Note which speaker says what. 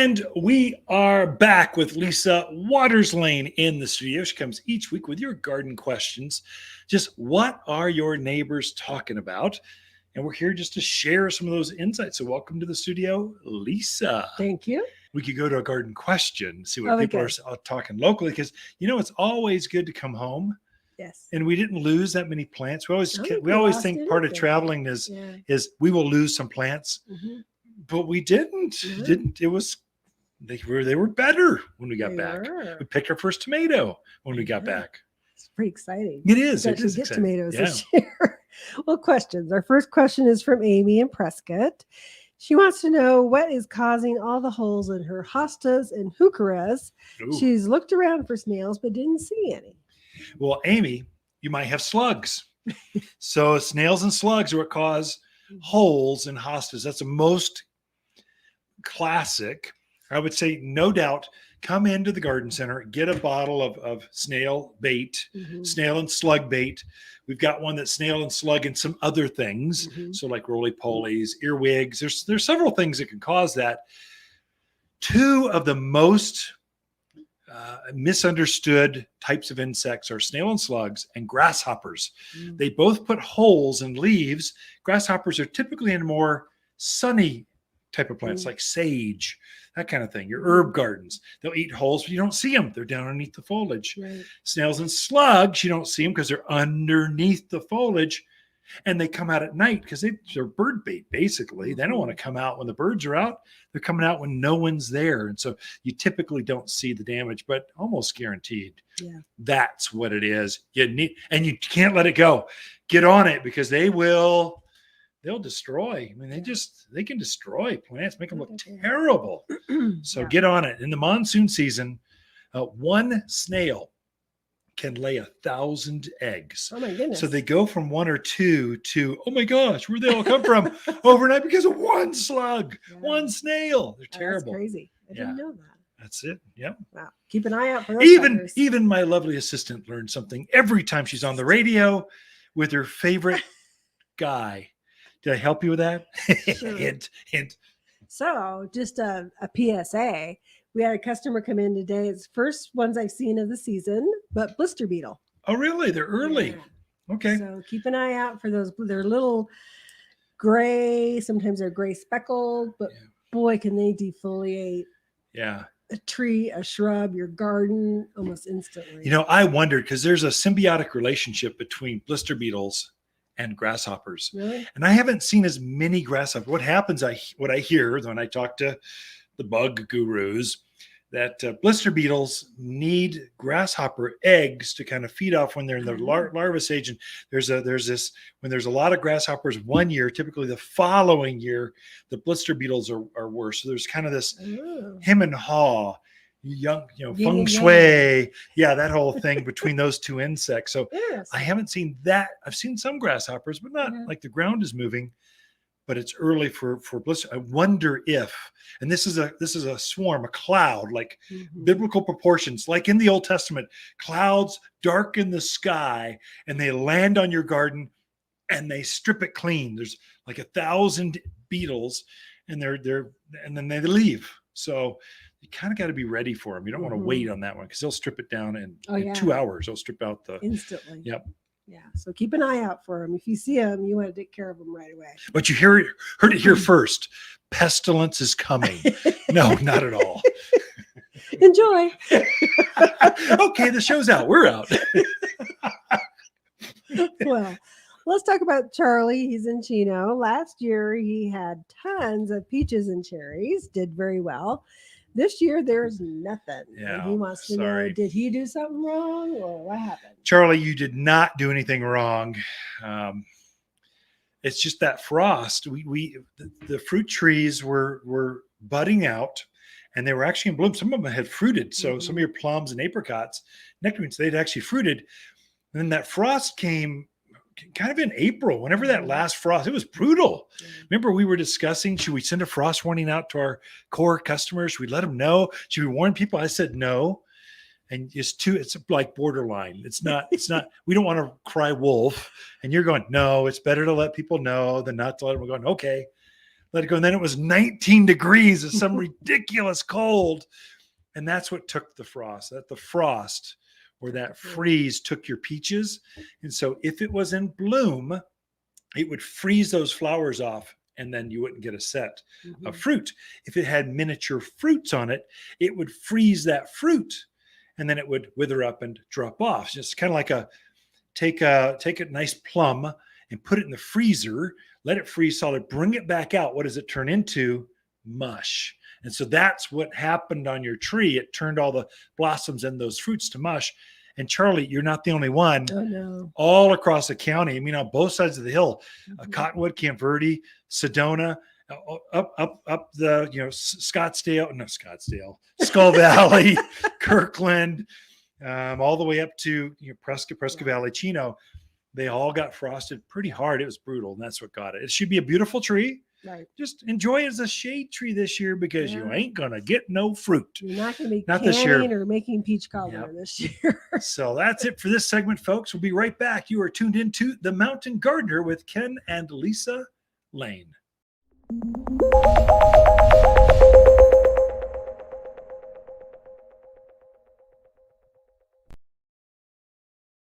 Speaker 1: And we are back with Lisa Waterslain in the studio. She comes each week with your garden questions. Just what are your neighbors talking about? And we're here just to share some of those insights. So welcome to the studio, Lisa.
Speaker 2: Thank you.
Speaker 1: We could go to a garden question, see what
Speaker 2: Oh,
Speaker 1: people
Speaker 2: okay.
Speaker 1: are talking locally, because it's always good to come home.
Speaker 2: Yes.
Speaker 1: And we didn't lose that many plants.
Speaker 2: I don't think
Speaker 1: We
Speaker 2: we
Speaker 1: always
Speaker 2: lost
Speaker 1: think part of
Speaker 2: anything.
Speaker 1: traveling
Speaker 2: Yeah.
Speaker 1: is we will lose some plants, but we didn't.
Speaker 2: No.
Speaker 1: Didn't. It was they were better when we got
Speaker 2: They
Speaker 1: back.
Speaker 2: were.
Speaker 1: We picked our first tomato when we got
Speaker 2: Yeah.
Speaker 1: back.
Speaker 2: It's pretty exciting.
Speaker 1: It is.
Speaker 2: To
Speaker 1: It
Speaker 2: actually
Speaker 1: is
Speaker 2: get
Speaker 1: exciting.
Speaker 2: tomatoes
Speaker 1: Yeah.
Speaker 2: this year. Well, questions. Our first question is from Amy in Prescott. She wants to know what is causing all the holes in her hostas and heucheras.
Speaker 1: Ooh.
Speaker 2: She's looked around for snails but didn't see any.
Speaker 1: Well, Amy, you might have slugs. So snails and slugs are what cause holes in hostas. That's the most classic. I would say, no doubt, come into the garden center, get a bottle of snail bait, snail and slug bait. We've got one that's snail and slug and some other things. So like roly-polies, earwigs. There's several things that can cause that. Two of the most misunderstood types of insects are snail and slugs and grasshoppers. They both put holes in leaves. Grasshoppers are typically in more sunny type of plants like sage, that kind of thing. Your herb gardens, they'll eat holes, but you don't see them. They're down underneath the foliage.
Speaker 2: Right.
Speaker 1: Snails and slugs, you don't see them because they're underneath the foliage, and they come out at night because they're bird bait, basically. They don't want to come out when the birds are out. They're coming out when no one's there. And so you typically don't see the damage, but almost guaranteed.
Speaker 2: Yeah.
Speaker 1: That's what it is. And you can't let it go. Get on it, because they'll destroy. I mean, they can destroy plants, make them look terrible. So get on it. In the monsoon season, one snail can lay 1,000 eggs.
Speaker 2: Oh my goodness.
Speaker 1: So they go from one or two to, oh my gosh, where'd they all come from overnight because of one slug, one snail. They're terrible.
Speaker 2: That's crazy. I didn't know that.
Speaker 1: That's it. Yep.
Speaker 2: Wow. Keep an eye out for those
Speaker 1: Even my lovely assistant learns something every time she's on the radio with her favorite guy. Did I help you with that?
Speaker 2: Sure.
Speaker 1: Hint.
Speaker 2: So just a PSA. We had a customer come in today. It's the first ones I've seen of the season, but blister beetle.
Speaker 1: Oh, really? They're early.
Speaker 2: Yeah.
Speaker 1: Okay.
Speaker 2: So keep an eye out for those. They're little gray. Sometimes they're gray speckled, but boy, can they defoliate a tree, a shrub, your garden almost instantly.
Speaker 1: I wondered, because there's a symbiotic relationship between blister beetles and grasshoppers.
Speaker 2: Really?
Speaker 1: And I haven't seen as many grasshoppers. What I hear when I talk to the bug gurus, that blister beetles need grasshopper eggs to kind of feed off when they're in the larva stage. And there's this, when there's a lot of grasshoppers one year, typically the following year, the blister beetles are worse. So there's kind of this hem and haw, feng shui. Yeah, that whole thing between those two insects. So I haven't seen that. I've seen some grasshoppers, but not like the ground is moving. But it's early for blister. I wonder if, and this is a swarm, a cloud, like biblical proportions, like in the Old Testament, clouds darken the sky and they land on your garden and they strip it clean. There's like 1,000 beetles, and and then they leave. So you kind of got to be ready for them. You don't want to wait on that one, because they'll strip it down in 2 hours. They'll strip out
Speaker 2: instantly.
Speaker 1: Yep.
Speaker 2: Yeah, so keep an eye out for them. If you see them, you want to take care of them right away.
Speaker 1: But you heard it here first. Pestilence is coming. No, not at all.
Speaker 2: Enjoy.
Speaker 1: Okay, the show's out. We're out.
Speaker 2: Well, let's talk about Charlie. He's in Chino. Last year, he had tons of peaches and cherries, did very well. This year, there's nothing.
Speaker 1: Yeah,
Speaker 2: and he wants to know, did he do something wrong, or what happened?
Speaker 1: Charlie, you did not do anything wrong. It's just that frost. The fruit trees were budding out, and they were actually in bloom. Some of them had fruited. So some of your plums and apricots, nectarines, they'd actually fruited. And then that frost came kind of in April, whenever that last frost, it was brutal. Remember, we were discussing, should we send a frost warning out to our core customers? Should we let them know? Should we warn people? I said no. And it's like borderline. It's not, we don't want to cry wolf. And you're going, no, it's better to let people know than not to let them. We're going, okay, let it go. And then it was 19 degrees of some ridiculous cold. And that's what took the frost. That the frost or that freeze took your peaches. And so if it was in bloom, it would freeze those flowers off, and then you wouldn't get a set of fruit. If it had miniature fruits on it, it would freeze that fruit, and then it would wither up and drop off. So it's kind of like take a nice plum and put it in the freezer, let it freeze solid, bring it back out. What does it turn into? Mush. And so that's what happened on your tree. It turned all the blossoms and those fruits to mush. And Charlie, you're not the only one.
Speaker 2: Oh, no.
Speaker 1: All across the county. I mean, on both sides of the hill, Cottonwood, Camp Verde, Sedona, up the, Scottsdale, Skull Valley, Kirkland, all the way up to Prescott Valley, Chino. They all got frosted pretty hard. It was brutal, and that's what got it. It should be a beautiful tree.
Speaker 2: Right.
Speaker 1: Just enjoy it as a shade tree this year, because you ain't gonna get no fruit.
Speaker 2: You're not gonna be
Speaker 1: this year
Speaker 2: or making peach cobbler this year.
Speaker 1: So that's it for this segment, folks. We'll be right back. You are tuned into The Mountain Gardener with Ken and Lisa Lain.